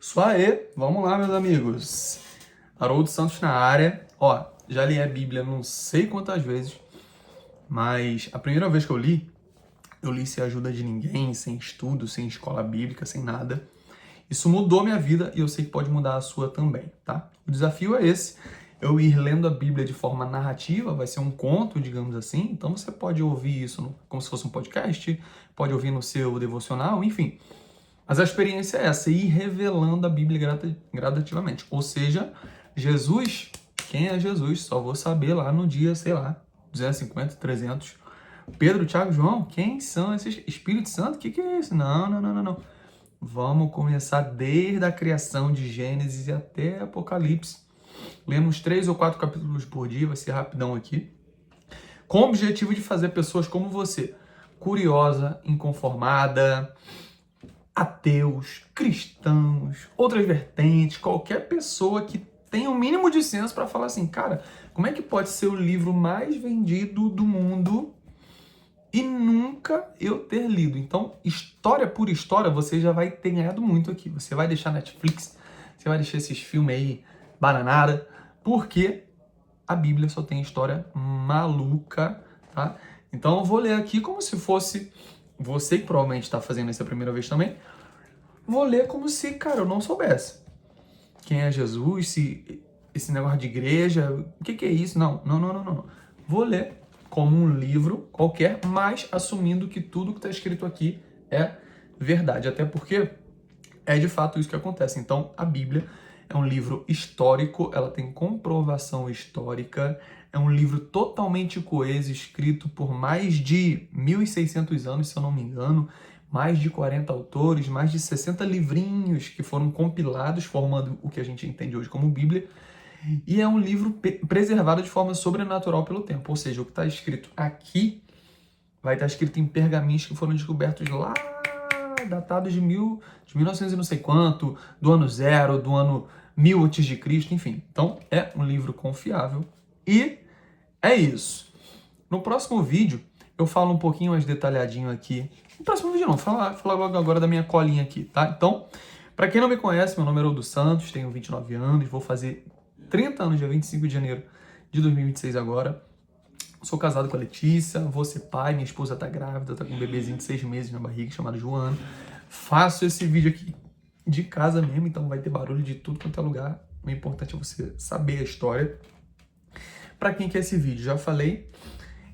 Isso aí, vamos lá, meus amigos. Haroldo Santos na área. Ó, já li a Bíblia não sei quantas vezes, mas a primeira vez que eu li sem ajuda de ninguém, sem estudo, sem escola bíblica, sem nada. Isso mudou minha vida e eu sei que pode mudar a sua também, tá? O desafio é esse, eu ir lendo a Bíblia de forma narrativa, vai ser um conto, digamos assim, então você pode ouvir isso como se fosse um podcast, pode ouvir no seu devocional, enfim. Mas a experiência é essa, ir revelando a Bíblia gradativamente. Ou seja, Jesus, quem é Jesus? Só vou saber lá no dia, sei lá, 250, 300. Pedro, Tiago, João, quem são esses? Espírito Santo? O que é isso? Não. Vamos começar desde a criação de Gênesis até Apocalipse. Lemos 3 ou 4 capítulos por dia, vai ser rapidão aqui. Com o objetivo de fazer pessoas como você, curiosa, inconformada, ateus, cristãos, outras vertentes, qualquer pessoa que tenha o mínimo de senso para falar assim, cara, como é que pode ser o livro mais vendido do mundo e nunca eu ter lido? Então, história por história, você já vai ter ganhado muito aqui. Você vai deixar Netflix, você vai deixar esses filmes aí, bananada, porque a Bíblia só tem história maluca, tá? Então, eu vou ler aqui como se fosse você que provavelmente está fazendo isso a primeira vez também. Vou ler como se, cara, eu não soubesse quem é Jesus, se esse negócio de igreja, o que é isso? Não. Vou ler como um livro qualquer, mas assumindo que tudo que está escrito aqui é verdade. Até porque é de fato isso que acontece. Então, a Bíblia é um livro histórico, ela tem comprovação histórica, é um livro totalmente coeso, escrito por mais de 1.600 anos, se eu não me engano, mais de 40 autores, mais de 60 livrinhos que foram compilados, formando o que a gente entende hoje como Bíblia, e é um livro preservado de forma sobrenatural pelo tempo, ou seja, o que está escrito aqui vai estar escrito em pergaminhos que foram descobertos lá, datados de 1900 e não sei quanto, do ano 0, do ano 1000 antes de Cristo, enfim. Então, é um livro confiável e é isso. No próximo vídeo, eu falo um pouquinho mais detalhadinho aqui. No próximo vídeo não, falar logo agora da minha colinha aqui, tá? Então, para quem não me conhece, meu nome é Haroldo Santos, tenho 29 anos, vou fazer 30 anos dia 25 de janeiro de 2026 agora. Sou casado com a Letícia, vou ser pai, minha esposa tá grávida, tá com um bebezinho de 6 meses na barriga, chamado Joana. Faço esse vídeo aqui de casa mesmo, então vai ter barulho de tudo quanto é lugar. O importante é você saber a história. Para quem quer esse vídeo, já falei.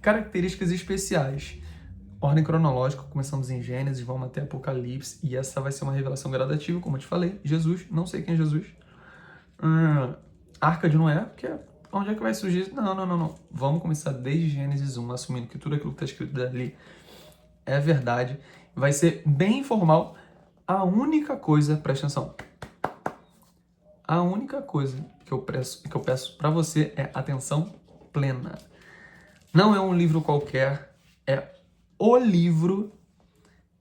Características especiais. Ordem cronológica, começamos em Gênesis, vamos até Apocalipse, e essa vai ser uma revelação gradativa, como eu te falei. Jesus, não sei quem é Jesus. Arca de Noé, porque onde é que vai surgir? Não. Vamos começar desde Gênesis 1, assumindo que tudo aquilo que está escrito dali é verdade. Vai ser bem informal. A única coisa, presta atenção, a única coisa que eu peço para você é atenção plena. Não é um livro qualquer, é o livro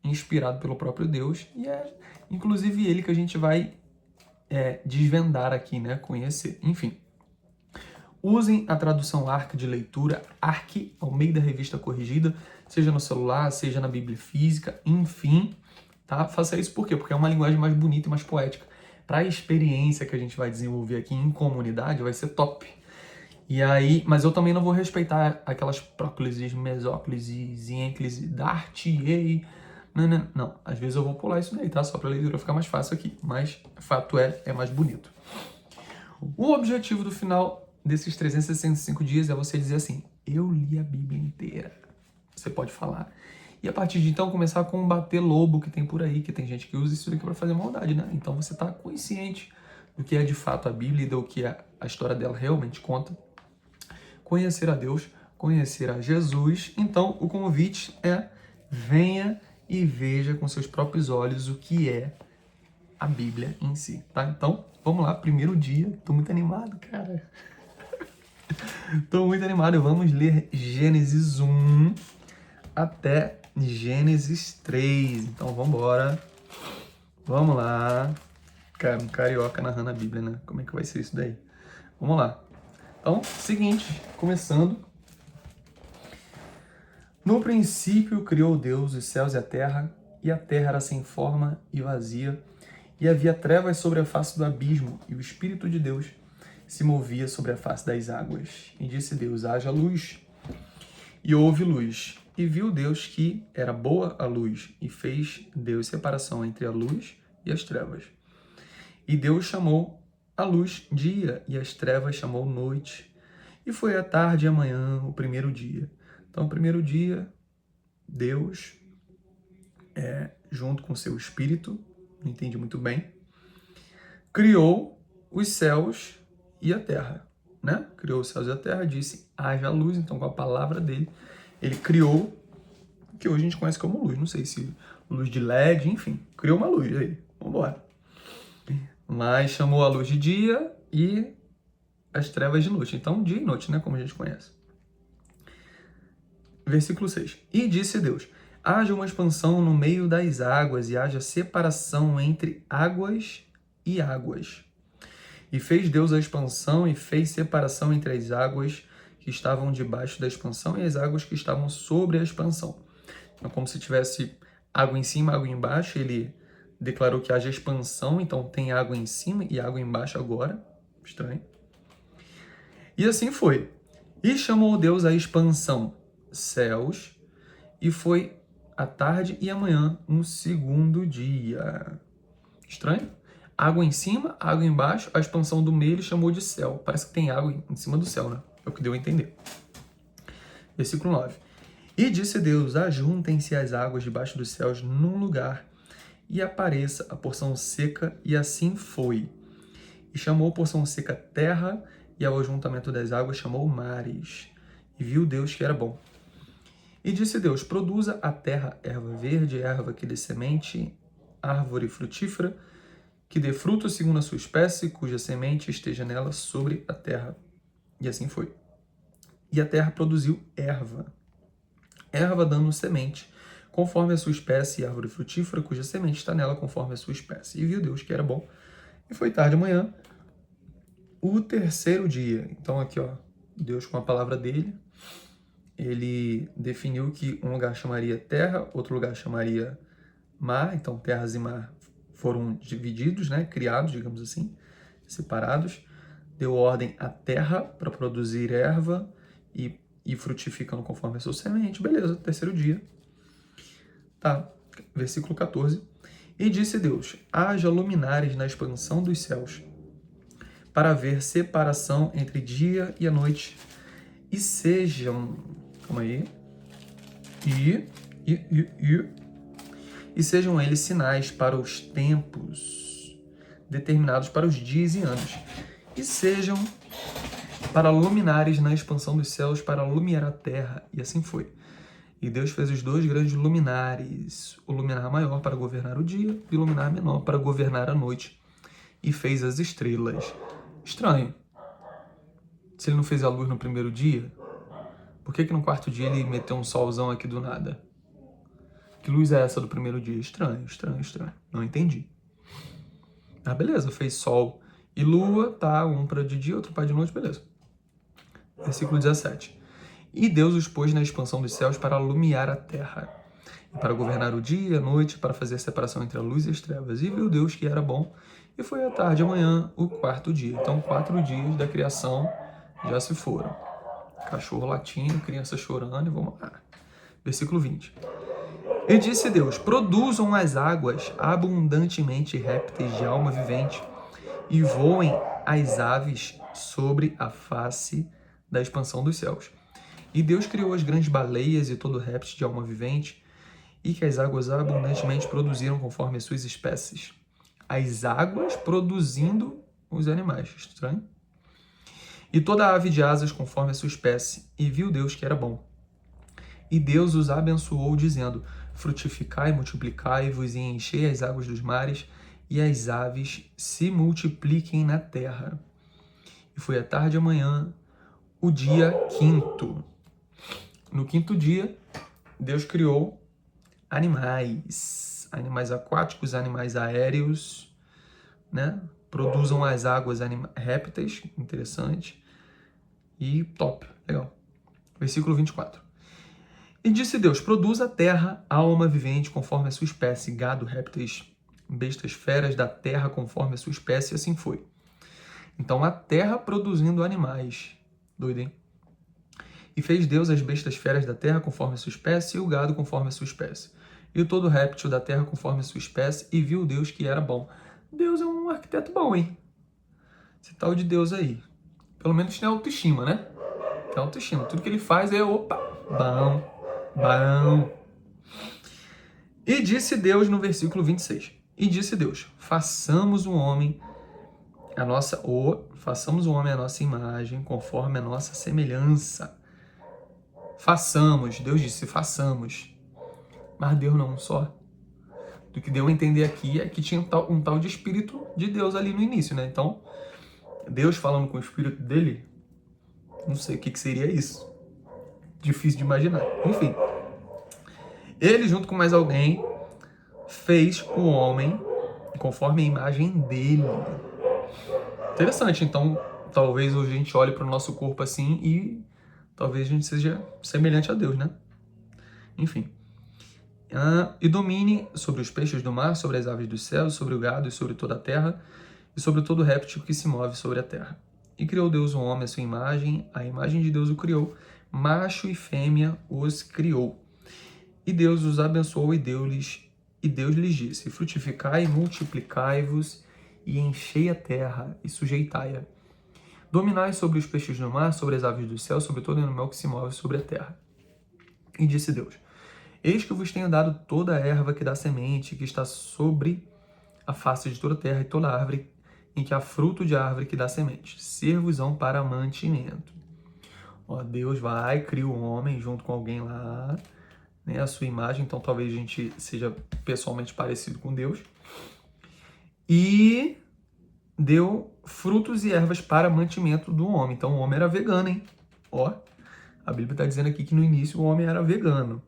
inspirado pelo próprio Deus, e é inclusive ele que a gente vai desvendar aqui, né? Conhecer. Enfim. Usem a tradução ARC de leitura, ARC, ao meio da revista corrigida, seja no celular, seja na Bíblia física, enfim, tá? Faça isso por quê? Porque é uma linguagem mais bonita e mais poética. Para a experiência que a gente vai desenvolver aqui em comunidade, vai ser top. E aí, mas eu também não vou respeitar aquelas próclises, mesóclises, ênclises, dartiei. Não, às vezes eu vou pular isso daí, tá? Só para a leitura ficar mais fácil aqui. Mas, fato é mais bonito. O objetivo do final desses 365 dias é você dizer assim, eu li a Bíblia inteira. Você pode falar. E a partir de então começar a combater lobo que tem por aí, que tem gente que usa isso daqui para fazer maldade, né? Então você está consciente do que é de fato a Bíblia e do que a história dela realmente conta. Conhecer a Deus, conhecer a Jesus. Então o convite é venha e veja com seus próprios olhos o que é a Bíblia em si, tá? Então, vamos lá, primeiro dia. Tô muito animado, cara. Tô muito animado. Vamos ler Gênesis 1 até Gênesis 3. Então, vamos embora. Vamos lá. Cara, um carioca narrando a Bíblia, né? Como é que vai ser isso daí? Vamos lá. Então, seguinte, começando. No princípio criou Deus os céus e a terra era sem forma e vazia, E havia trevas sobre a face do abismo, e o Espírito de Deus se movia sobre a face das águas. E disse Deus, haja luz. E houve luz. E viu Deus que era boa a luz, e fez Deus separação entre a luz e as trevas. E Deus chamou a luz dia, e as trevas chamou noite. E foi a tarde e a manhã o primeiro dia. Então, o primeiro dia, Deus, junto com seu Espírito, não entendi muito bem, criou os céus e a terra, né? Criou os céus e a terra, disse, haja luz. Então, com a palavra dele, ele criou o que hoje a gente conhece como luz. Não sei se luz de LED, enfim, criou uma luz aí. Vamos embora. Mas chamou a luz de dia e as trevas de noite. Então, dia e noite, né? Como a gente conhece. Versículo 6. E disse Deus, haja uma expansão no meio das águas e haja separação entre águas e águas. E fez Deus a expansão e fez separação entre as águas que estavam debaixo da expansão e as águas que estavam sobre a expansão. Então, como se tivesse água em cima, água embaixo, ele declarou que haja expansão, então tem água em cima e água embaixo agora. Estranho. E assim foi. E chamou Deus a expansão céus, e foi a tarde e a manhã um segundo dia. Estranho? Água em cima, água embaixo, a expansão do meio ele chamou de céu. Parece que tem água em cima do céu, né? É o que deu a entender. Versículo 9. E disse Deus, ajuntem-se as águas debaixo dos céus num lugar, e apareça a porção seca, e assim foi. E chamou a porção seca terra, e ao ajuntamento das águas chamou mares. E viu Deus que era bom. E disse Deus, produza a terra erva verde, erva que dê semente, árvore frutífera, que dê fruto segundo a sua espécie, cuja semente esteja nela sobre a terra. E assim foi. E a terra produziu erva dando semente, conforme a sua espécie, e árvore frutífera, cuja semente está nela, conforme a sua espécie. E viu Deus que era bom. E foi tarde de manhã, o terceiro dia. Então aqui, ó, Deus com a palavra dele, ele definiu que um lugar chamaria terra, outro lugar chamaria mar. Então, terras e mar foram divididos, né? Criados, digamos assim, separados. Deu ordem à terra para produzir erva e frutificando conforme a sua semente. Beleza, terceiro dia. Tá, versículo 14. E disse Deus, haja luminares na expansão dos céus, para haver separação entre dia e a noite, e sejam... Calma aí. E sejam eles sinais para os tempos determinados para os dias e anos. E sejam para luminares na expansão dos céus, para alumiar a terra. E assim foi. E Deus fez os dois grandes luminares, o luminar maior para governar o dia e o luminar menor para governar a noite. E fez as estrelas. Estranho. Se ele não fez a luz no primeiro dia, por que no quarto dia ele meteu um solzão aqui do nada? Que luz é essa do primeiro dia? Estranho. Não entendi. Ah, beleza, fez sol e lua, tá? Um para de dia, outro para de noite, beleza. Versículo 17. E Deus os pôs na expansão dos céus para alumiar a terra, e para governar o dia e a noite, para fazer a separação entre a luz e as trevas. E viu Deus que era bom, e foi à tarde e amanhã o quarto dia. Então, 4 dias da criação já se foram. Cachorro latindo, criança chorando, e vamos lá. Versículo 20. E disse Deus, produzam as águas abundantemente répteis de alma vivente, e voem as aves sobre a face da expansão dos céus. E Deus criou as grandes baleias e todo réptil de alma vivente, e que as águas abundantemente produziram conforme as suas espécies. As águas produzindo os animais. Estranho? E toda ave de asas conforme a sua espécie, e viu Deus que era bom. E Deus os abençoou, dizendo, frutificai, multiplicai-vos e enchei as águas dos mares, e as aves se multipliquem na terra. E foi a tarde e a manhã, o dia quinto. No quinto dia, Deus criou animais aquáticos, animais aéreos, né? Produzam as águas répteis, interessante. E top, legal. Versículo 24. E disse Deus, produza a terra alma vivente conforme a sua espécie, gado, répteis, bestas feras da terra conforme a sua espécie, e assim foi. Então a terra produzindo animais. Doido, hein? E fez Deus as bestas feras da terra conforme a sua espécie, e o gado conforme a sua espécie. E todo réptil da terra conforme a sua espécie, e viu Deus que era bom. Deus é um arquiteto bom, hein? Esse tal de Deus aí. Pelo menos tem autoestima, né? Tem autoestima. Tudo que ele faz é, opa, bom. E disse Deus no versículo 26. E disse Deus, façamos o homem a nossa imagem, conforme a nossa semelhança. Façamos. Deus disse, façamos. Mas Deus não só. Do que deu a entender aqui é que tinha um tal de Espírito de Deus ali no início, né? Então, Deus falando com o Espírito dele, não sei o que seria isso. Difícil de imaginar. Enfim. Ele, junto com mais alguém, fez o homem conforme a imagem dele. Interessante. Então, talvez hoje a gente olhe para o nosso corpo assim e talvez a gente seja semelhante a Deus, né? Enfim. E domine sobre os peixes do mar, sobre as aves dos céus, sobre o gado e sobre toda a terra, e sobre todo réptil que se move sobre a terra. E criou Deus o homem à sua imagem, a imagem de Deus o criou, macho e fêmea os criou. E Deus os abençoou e Deus lhes disse, frutificai e multiplicai-vos, e enchei a terra e sujeitai-a. Dominai sobre os peixes do mar, sobre as aves do céu, sobre todo animal que se move sobre a terra. E disse Deus, eis que vos tenho dado toda a erva que dá semente, que está sobre a face de toda a terra, e toda árvore em que há fruto de árvore que dá semente. Ser-vos-ão para mantimento. Ó, Deus vai, cria o homem junto com alguém lá, né, a sua imagem, então talvez a gente seja pessoalmente parecido com Deus. E deu frutos e ervas para mantimento do homem. Então o homem era vegano, hein? Ó, a Bíblia está dizendo aqui que no início o homem era vegano.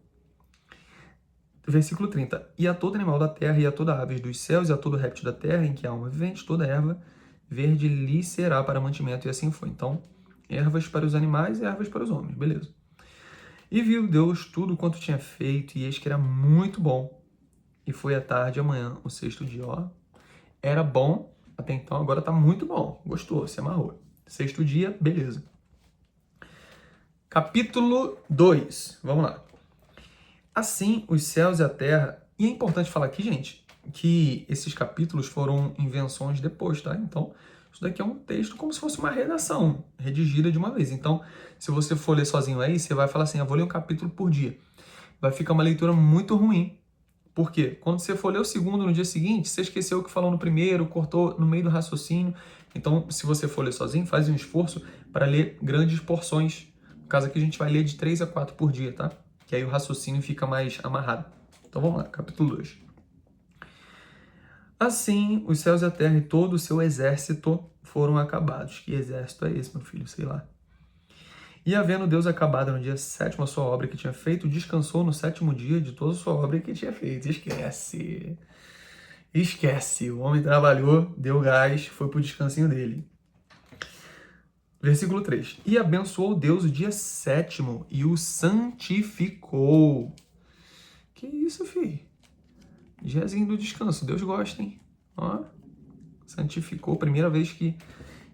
Versículo 30. E a todo animal da terra, e a toda aves dos céus, e a todo réptil da terra, em que há alma vivente, toda erva verde lhe será para mantimento. E assim foi. Então, ervas para os animais e ervas para os homens. Beleza. E viu Deus tudo quanto tinha feito, e eis que era muito bom. E foi à tarde e amanhã, o sexto dia, ó. Era bom, até então, agora tá muito bom. Gostou, se amarrou. Sexto dia, beleza. Capítulo 2, vamos lá. Assim, os céus e a terra... E é importante falar aqui, gente, que esses capítulos foram invenções depois, tá? Então, isso daqui é um texto como se fosse uma redação, redigida de uma vez. Então, se você for ler sozinho aí, você vai falar assim, eu vou ler um capítulo por dia. Vai ficar uma leitura muito ruim. Por quê? Quando você for ler o segundo no dia seguinte, você esqueceu o que falou no primeiro, cortou no meio do raciocínio. Então, se você for ler sozinho, faz um esforço para ler grandes porções. No caso aqui, a gente vai ler de 3 a 4 por dia, tá? Que aí o raciocínio fica mais amarrado. Então, vamos lá, capítulo 2. Assim, os céus e a terra e todo o seu exército foram acabados. Que exército é esse, meu filho? Sei lá. E havendo Deus acabado no dia 7º a sua obra que tinha feito, descansou no 7º dia de toda a sua obra que tinha feito. Esquece. O homem trabalhou, deu gás, foi pro descansinho dele. Versículo 3. E abençoou Deus o dia 7º e o santificou. Que isso, filho? Diazinho do descanso. Deus gosta, hein? Ó, santificou. Primeira vez que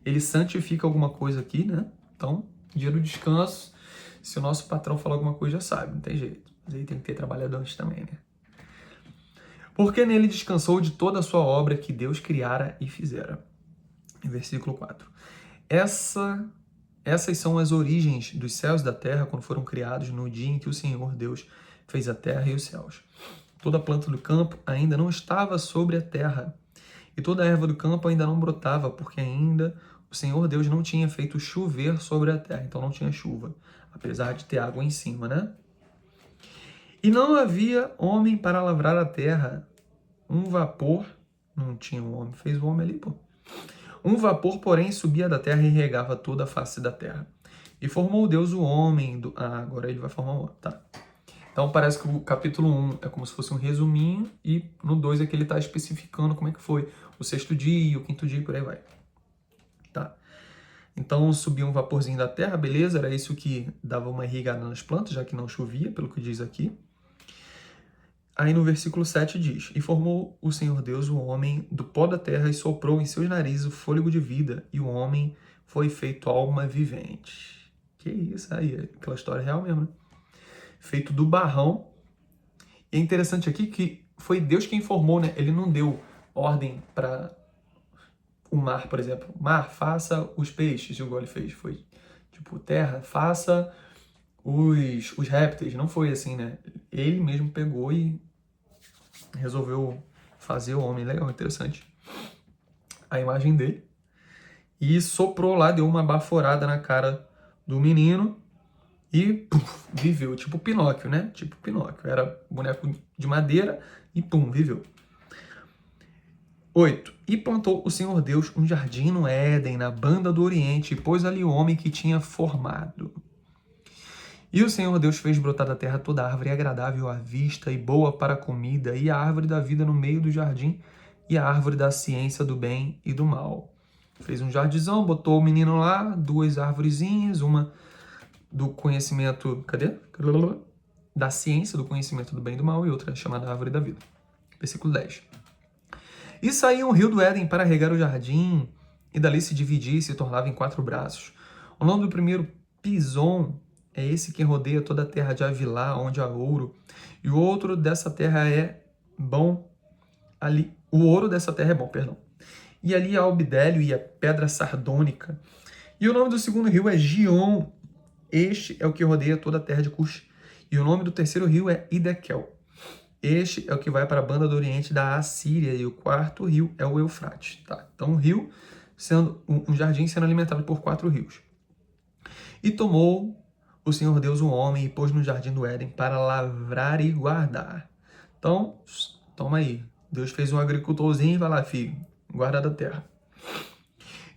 ele santifica alguma coisa aqui, né? Então, dia do descanso. Se o nosso patrão falar alguma coisa, já sabe. Não tem jeito. Mas aí tem que ter trabalhado antes também, né? Porque nele descansou de toda a sua obra que Deus criara e fizera. Versículo 4. Essas são as origens dos céus e da terra quando foram criados no dia em que o Senhor Deus fez a terra e os céus. Toda a planta do campo ainda não estava sobre a terra, e toda a erva do campo ainda não brotava, porque ainda o Senhor Deus não tinha feito chover sobre a terra, então não tinha chuva, apesar de ter água em cima, né? E não havia homem para lavrar a terra. Um vapor, não tinha um homem, fez o homem ali, pô. Um vapor, porém, subia da terra e regava toda a face da terra. E formou Deus o homem agora ele vai formar o homem, tá? Então parece que o capítulo 1 é como se fosse um resuminho e no 2 é que ele está especificando como é que foi o 6º dia, o 5º dia e por aí vai. Tá? Então subia um vaporzinho da terra, beleza, era isso que dava uma irrigada nas plantas, já que não chovia, pelo que diz aqui. Aí no versículo 7 diz: E formou o Senhor Deus o homem do pó da terra e soprou em seus narizes o fôlego de vida, e o homem foi feito alma vivente. Que isso aí, aquela história real mesmo, né? Feito do barrão. E é interessante aqui que foi Deus quem formou, né? Ele não deu ordem para o mar, por exemplo. Mar, faça os peixes, igual ele fez. Foi tipo, terra, faça os répteis. Não foi assim, né? Ele mesmo pegou e resolveu fazer o homem. Legal, interessante. A imagem dele. E soprou lá, deu uma baforada na cara do menino e puf, viveu. Tipo Pinóquio, né? Tipo Pinóquio. Era boneco de madeira e pum, viveu. 8. E plantou o Senhor Deus um jardim no Éden, na banda do Oriente, e pôs ali o homem que tinha formado. E o Senhor Deus fez brotar da terra toda árvore agradável à vista e boa para a comida, e a árvore da vida no meio do jardim, e a árvore da ciência do bem e do mal. Fez um jardizão, botou o menino lá, 2 arvorezinhas, uma do conhecimento, da ciência, do conhecimento do bem e do mal, e outra chamada árvore da vida. Versículo 10. E saía um rio do Éden para regar o jardim, e dali se dividia e se tornava em 4 braços. O nome do primeiro, Pison, é esse que rodeia toda a terra de Avilá, onde há ouro. E o outro dessa terra é bom. Ali, o ouro dessa terra é bom, perdão. E ali há o bidélio e a pedra sardônica. E o nome do segundo rio é Gion. Este é o que rodeia toda a terra de Cush. E o nome do terceiro rio é Idekel. Este é o que vai para a banda do oriente da Assíria. E o quarto rio é o Eufrates. Tá? Então, um rio sendo um jardim sendo alimentado por 4 rios. E tomou o Senhor Deus o homem e pôs no jardim do Éden para lavrar e guardar. Então, toma aí. Deus fez um agricultorzinho e vai lá, filho, guarda da terra.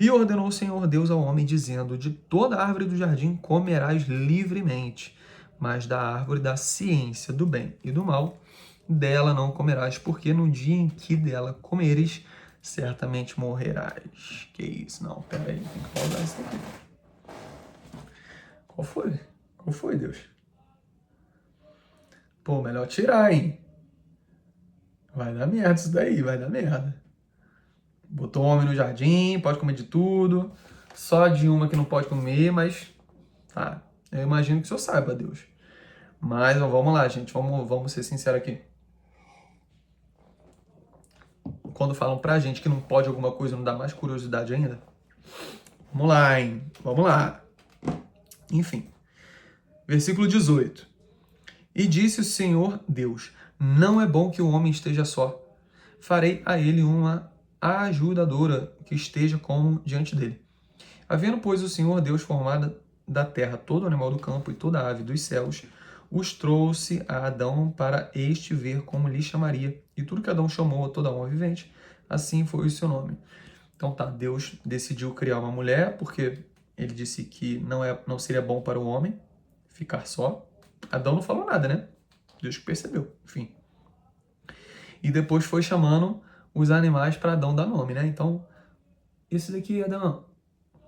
E ordenou o Senhor Deus ao homem, dizendo: De toda árvore do jardim comerás livremente, mas da árvore da ciência do bem e do mal, dela não comerás, porque no dia em que dela comeres, certamente morrerás. Que isso? Não, peraí, tem que pausar isso aqui. Qual foi? Qual foi, Deus? Pô, melhor tirar, hein? Vai dar merda isso daí, vai dar merda. Botou o homem no jardim, pode comer de tudo. Só de uma que não pode comer, mas... Tá, eu imagino que o senhor saiba, Deus. Mas vamos lá, gente. Vamos ser sinceros aqui. Quando falam pra gente que não pode alguma coisa, não dá mais curiosidade ainda? Vamos lá, hein? Vamos lá. Enfim. Versículo 18. E disse o Senhor Deus: Não é bom que o homem esteja só. Farei a ele uma ajudadora que esteja como diante dele. Havendo, pois, o Senhor Deus formado da terra todo animal do campo e toda ave dos céus, os trouxe a Adão para este ver como lhe chamaria. E tudo que Adão chamou a toda alma vivente, assim foi o seu nome. Então tá, Deus decidiu criar uma mulher, porque ele disse que não seria bom para o homem ficar só. Adão não falou nada, né? Deus que percebeu, enfim. E depois foi chamando os animais para Adão dar nome, né? Então, esse daqui, Adão,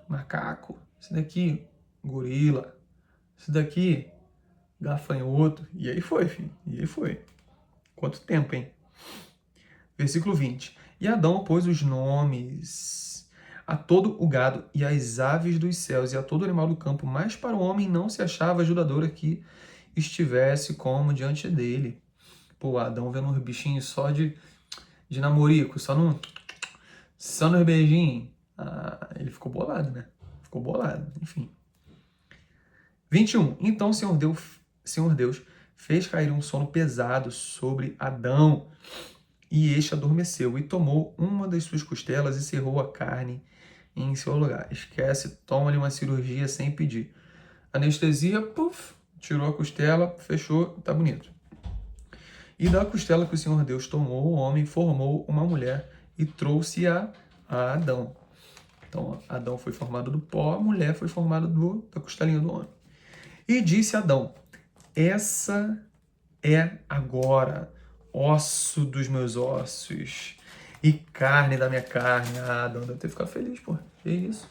macaco. Esse daqui, gorila. Esse daqui, gafanhoto. E aí foi, filho. E aí foi. Quanto tempo, hein? Versículo 20. E Adão pôs os nomes a todo o gado e às aves dos céus e a todo animal do campo, mas para o homem não se achava ajudadora que estivesse como diante dele. Pô, Adão vendo uns bichinhos só de namorico, só nos beijinhos. Ah, ele ficou bolado, né? Ficou bolado, enfim. 21. Então o Senhor Deus fez cair um sono pesado sobre Adão, e este adormeceu, e tomou uma das suas costelas e cerrou a carne em seu lugar. Esquece, toma-lhe uma cirurgia sem pedir. Anestesia, puf, tirou a costela, fechou, tá bonito. E da costela que o Senhor Deus tomou, o homem formou uma mulher e trouxe-a a Adão. Então, Adão foi formado do pó, a mulher foi formada da costelinha do homem. E disse Adão: Essa é agora osso dos meus ossos e carne da minha carne. Ah, Adão deve ter ficado feliz, pô. Que isso?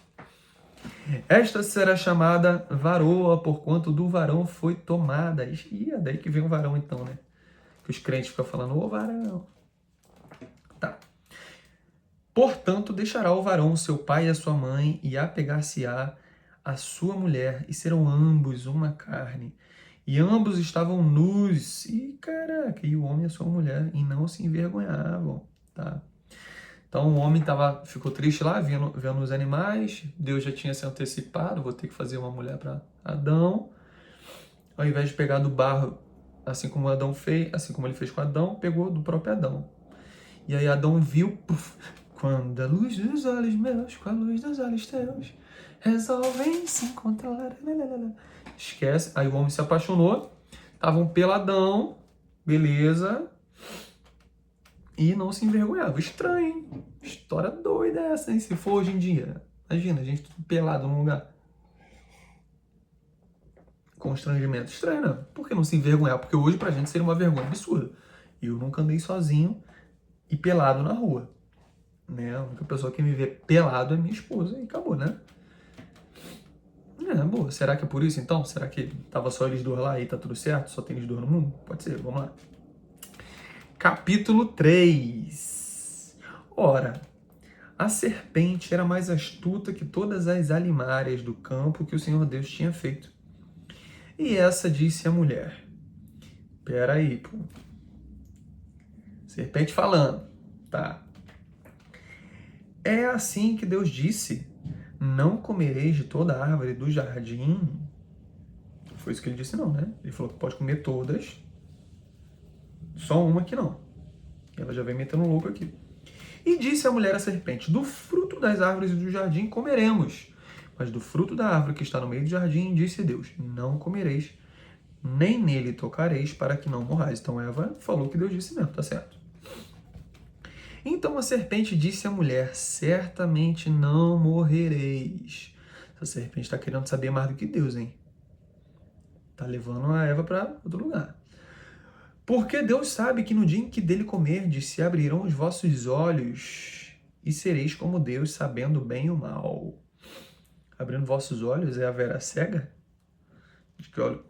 Esta será chamada varoa, porquanto do varão foi tomada. E é daí que vem o varão, então, né? Que os crentes ficam falando, ô varão. Tá. Portanto, deixará o varão seu pai e a sua mãe, e apegar-se-á a sua mulher, e serão ambos uma carne. E ambos estavam nus, e caraca, e o homem e a sua mulher, e não se envergonhavam, tá? Então o homem ficou triste lá, vendo os animais, Deus já tinha se antecipado, vou ter que fazer uma mulher para Adão. Ao invés de pegar do barro, assim como Adão fez, assim como ele fez com Adão, pegou do próprio Adão. E aí Adão viu, puf, quando a luz dos olhos meus, com a luz dos olhos teus, resolvem se encontrar. Esquece. Aí o homem se apaixonou, tava um peladão, beleza, e não se envergonhava. Estranho, hein? História doida essa, hein? Se for hoje em dia. Imagina, a gente tudo pelado num lugar. Constrangimento estranho, né? Por que não se envergonhar? Porque hoje pra gente seria uma vergonha absurda. Eu nunca andei sozinho e pelado na rua. Né? A única pessoa que me vê pelado é minha esposa e acabou, né? Boa. Será que é por isso então? Será que tava só eles dois lá e tá tudo certo? Só tem eles dois no mundo? Pode ser, vamos lá. Capítulo 3. Ora, a serpente era mais astuta que todas as alimárias do campo que o Senhor Deus tinha feito. E essa disse à mulher. Peraí, pô. Serpente falando. Tá. É assim que Deus disse, não comereis de toda a árvore do jardim. Foi isso que ele disse não, né? Ele falou que pode comer todas, só uma que não. Ela já vem metendo louco aqui. E disse a mulher à serpente, do fruto das árvores do jardim comeremos, mas do fruto da árvore que está no meio do jardim, disse Deus, não comereis, nem nele tocareis, para que não morrais. Então Eva falou que Deus disse mesmo, tá certo. Então a serpente disse à mulher, certamente não morrereis. Essa serpente está querendo saber mais do que Deus, hein? Tá levando a Eva para outro lugar. Porque Deus sabe que no dia em que dele comerdes, se abrirão os vossos olhos e sereis como Deus, sabendo o bem e o mal. Abrindo vossos olhos é a Vera cega?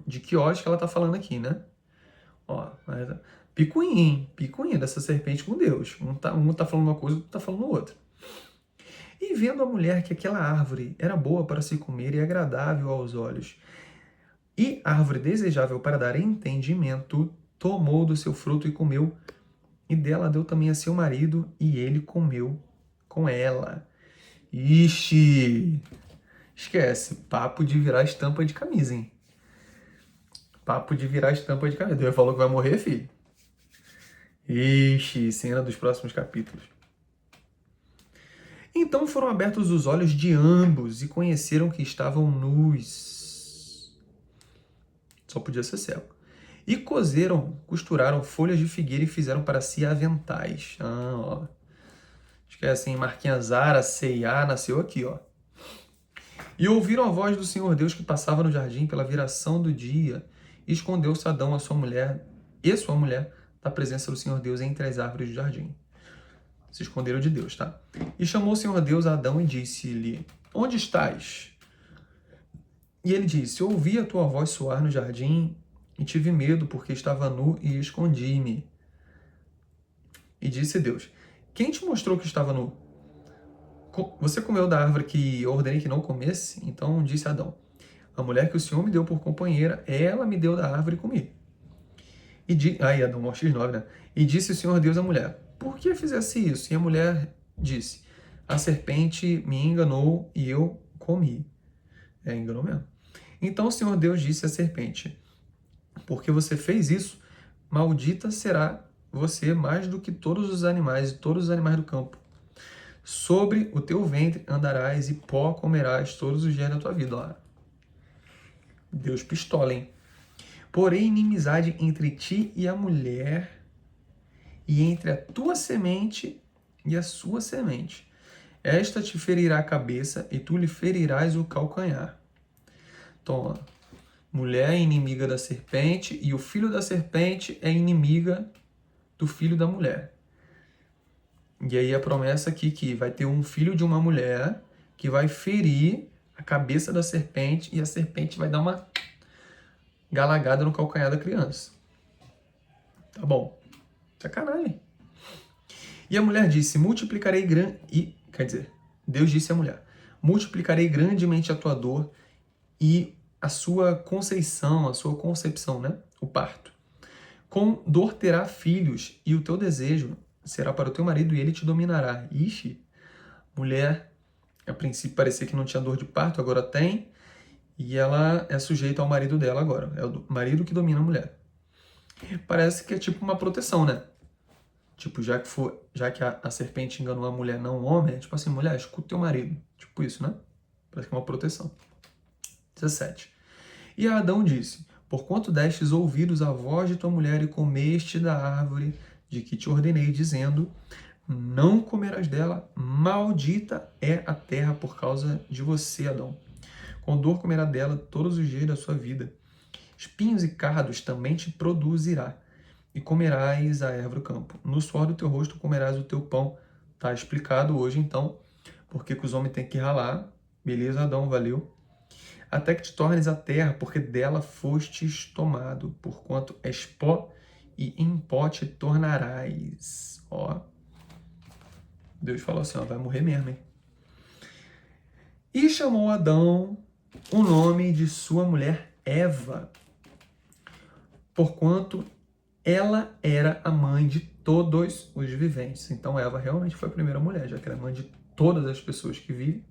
De que olhos que ela está falando aqui, né? Ó, picuinha dessa serpente com Deus. Um tá falando uma coisa, outro tá falando outra. E vendo a mulher que aquela árvore era boa para se comer e agradável aos olhos, e árvore desejável para dar entendimento, tomou do seu fruto e comeu, e dela deu também a seu marido, e ele comeu com ela. Ixi! Esquece, papo de virar estampa de camisa, hein? Papo de virar estampa de camisa. Deus falou que vai morrer, filho. Ixi, cena dos próximos capítulos. Então foram abertos os olhos de ambos e conheceram que estavam nus. Só podia ser cego. E costuraram folhas de figueira e fizeram para si aventais. Ó. Esquece, hein? Marquinha Zara, C&A, nasceu aqui, ó. E ouviram a voz do Senhor Deus que passava no jardim pela viração do dia. E escondeu-se Adão, sua mulher, da presença do Senhor Deus entre as árvores do jardim. Se esconderam de Deus, tá? E chamou o Senhor Deus a Adão e disse-lhe, onde estás? E ele disse, ouvi a tua voz soar no jardim e tive medo porque estava nu e escondi-me. E disse Deus, quem te mostrou que estava nu? Você comeu da árvore que eu ordenei que não comesse? Então disse Adão, a mulher que o Senhor me deu por companheira, ela me deu da árvore e comi. Aí Adão, X9, né? E disse o Senhor Deus à mulher, por que fizesse isso? E a mulher disse, a serpente me enganou e eu comi. Enganou mesmo. Então o Senhor Deus disse à serpente, porque você fez isso, maldita será você mais do que todos os animais e todos os animais do campo. Sobre o teu ventre andarás e pó comerás todos os dias da tua vida. Ó. Deus pistola, hein? Porém, inimizade entre ti e a mulher, e entre a tua semente e a sua semente. Esta te ferirá a cabeça e tu lhe ferirás o calcanhar. Então, ó, mulher é inimiga da serpente e o filho da serpente é inimiga do filho da mulher. E aí a promessa aqui que vai ter um filho de uma mulher que vai ferir a cabeça da serpente e a serpente vai dar uma galagada no calcanhar da criança. Tá bom. Sacanagem. E a mulher disse, multiplicarei grande... Quer dizer, Deus disse à mulher, multiplicarei grandemente a tua dor e a sua conceição, a sua concepção, né? O parto. Com dor terá filhos, e o teu desejo será para o teu marido, e ele te dominará. Ixi, mulher, a princípio parecia que não tinha dor de parto, agora tem, e ela é sujeita ao marido dela agora. É o marido que domina a mulher. Parece que é tipo uma proteção, né? Tipo, já que a serpente enganou a mulher, não o homem, é tipo assim, mulher, escuta teu marido. Tipo isso, né? Parece que é uma proteção. 17. E Adão disse, porquanto destes ouvidos à voz de tua mulher e comeste da árvore de que te ordenei, dizendo, não comerás dela, maldita é a terra por causa de você, Adão. Com dor comerá dela todos os dias da sua vida. Espinhos e cardos também te produzirá, e comerás a erva do campo. No suor do teu rosto comerás o teu pão. Tá explicado hoje, então, porque que os homens têm que ralar. Beleza, Adão, valeu. Até que te tornes a terra, porque dela fostes tomado, porquanto és pó, e em pó te tornarás. Ó, Deus falou assim, ó, vai morrer mesmo, hein? E chamou Adão o nome de sua mulher Eva, porquanto ela era a mãe de todos os viventes. Então Eva realmente foi a primeira mulher, já que ela é mãe de todas as pessoas que vivem.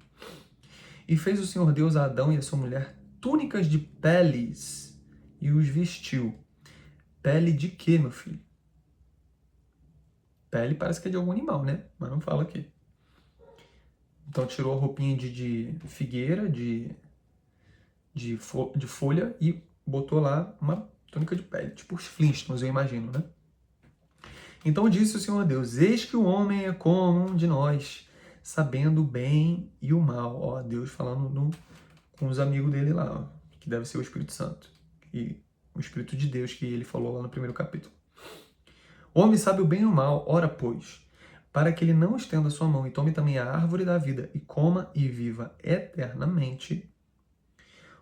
E fez o Senhor Deus a Adão e a sua mulher túnicas de peles e os vestiu. Pele de quê, meu filho? Pele parece que é de algum animal, né? Mas não fala aqui. Então tirou a roupinha de figueira, de folha e botou lá uma túnica de pele. Tipo os Flintstones, eu imagino, né? Então disse o Senhor Deus, eis que o homem é como um de nós, sabendo o bem e o mal. Ó, Deus falando com os amigos dele lá, ó, que deve ser o Espírito Santo. E o Espírito de Deus que ele falou lá no primeiro capítulo. O homem sabe o bem e o mal, ora pois, para que ele não estenda a sua mão e tome também a árvore da vida e coma e viva eternamente.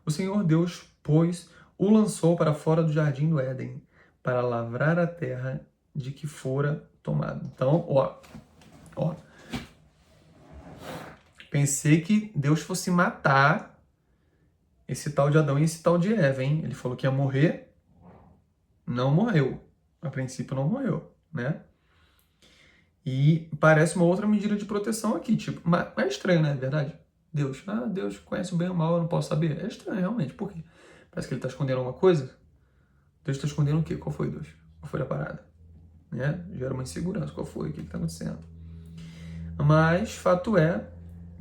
O Senhor Deus, pois, o lançou para fora do jardim do Éden, para lavrar a terra de que fora tomado. Então, ó. Pensei que Deus fosse matar esse tal de Adão e esse tal de Eva, hein? Ele falou que ia morrer, não morreu. A princípio não morreu, né? E parece uma outra medida de proteção aqui, tipo, mas é estranho, né? É verdade? Deus conhece o bem e o mal, eu não posso saber. É estranho, realmente. Por quê? Parece que ele está escondendo alguma coisa. Deus está escondendo o quê? Qual foi, Deus? Qual foi a parada? Né? Gera uma insegurança. Qual foi? O que está acontecendo? Mas, fato é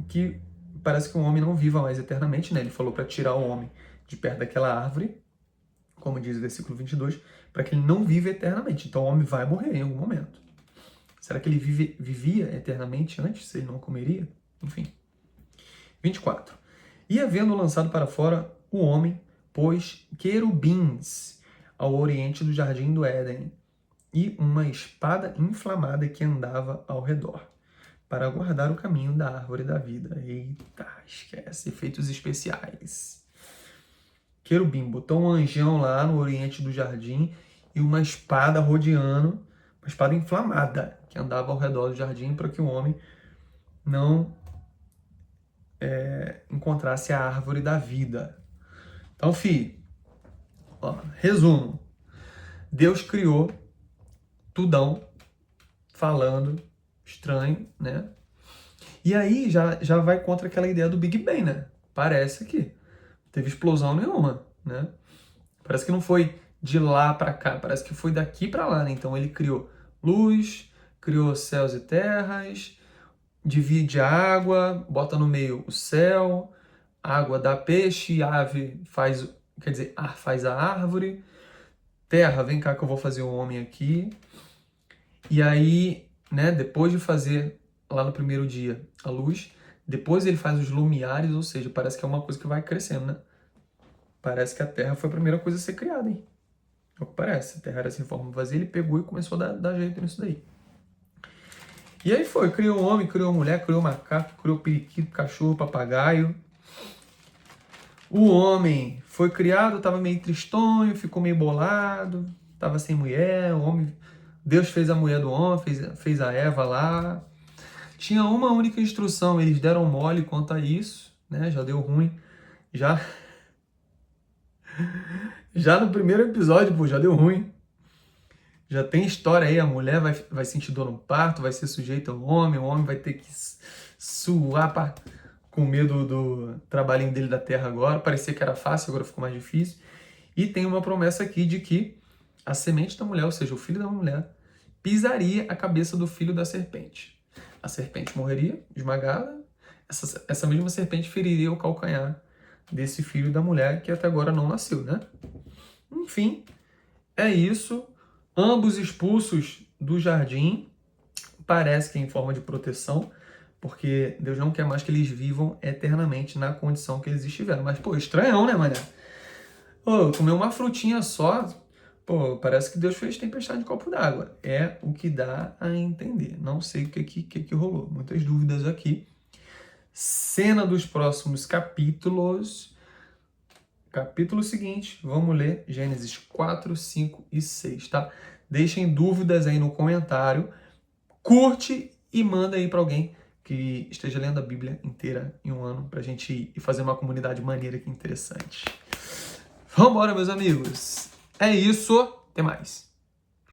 que parece que o homem não viva mais eternamente, né? Ele falou para tirar o homem de perto daquela árvore, como diz o versículo 22, para que ele não viva eternamente. Então o homem vai morrer em algum momento. Será que ele vivia eternamente antes, se ele não comeria? Enfim. 24. E havendo lançado para fora o homem, pôs querubins ao oriente do jardim do Éden e uma espada inflamada que andava ao redor, para guardar o caminho da árvore da vida. Eita, esquece, efeitos especiais. Querubim botou um anjão lá no oriente do jardim e uma espada rodeando, uma espada inflamada, que andava ao redor do jardim para que o homem não encontrasse a árvore da vida. Então, resumo. Deus criou tudão, falando, estranho, né? E aí já vai contra aquela ideia do Big Bang, né? Parece que teve explosão nenhuma, né? Parece que não foi de lá para cá, parece que foi daqui para lá, né? Então ele criou luz, criou céus e terras, divide a água, bota no meio o céu, água dá peixe, ave faz, quer dizer, ar faz a árvore, terra, vem cá que eu vou fazer o homem aqui. E aí, né, depois de fazer lá no primeiro dia a luz, depois ele faz os lumiares, ou seja, parece que é uma coisa que vai crescendo, né? Parece que a terra foi a primeira coisa a ser criada, hein? É o que parece. A terra era sem forma vazia, ele pegou e começou a dar jeito nisso daí. E aí foi, criou o homem, criou a mulher, criou o macaco, criou o periquito, cachorro, papagaio. O homem foi criado, estava meio tristonho, ficou meio bolado. estava sem mulher, o homem, Deus fez a mulher do homem, fez a Eva lá. Tinha uma única instrução, eles deram mole quanto a isso, né? Já deu ruim. Já no primeiro episódio, pô, já deu ruim. Já tem história aí, a mulher vai sentir dor no parto, vai ser sujeita ao homem, o homem vai ter que suar com medo do trabalhinho dele da terra agora. Parecia que era fácil, agora ficou mais difícil. E tem uma promessa aqui de que a semente da mulher, ou seja, o filho da mulher, pisaria a cabeça do filho da serpente. A serpente morreria esmagada, essa mesma serpente feriria o calcanhar desse filho da mulher que até agora não nasceu, né? Enfim, é isso. Ambos expulsos do jardim, parece que em forma de proteção, porque Deus não quer mais que eles vivam eternamente na condição que eles estiveram. Mas, pô, estranhão, né, mané? Pô, comer uma frutinha só, pô, parece que Deus fez tempestade de copo d'água. É o que dá a entender. Não sei o que rolou. Muitas dúvidas aqui. Cena dos próximos capítulos. Capítulo seguinte, vamos ler Gênesis 4, 5 e 6, tá? Deixem dúvidas aí no comentário. Curte e manda aí para alguém que esteja lendo a Bíblia inteira em um ano pra gente ir fazer uma comunidade maneira aqui interessante. Vambora, meus amigos. É isso. Até mais.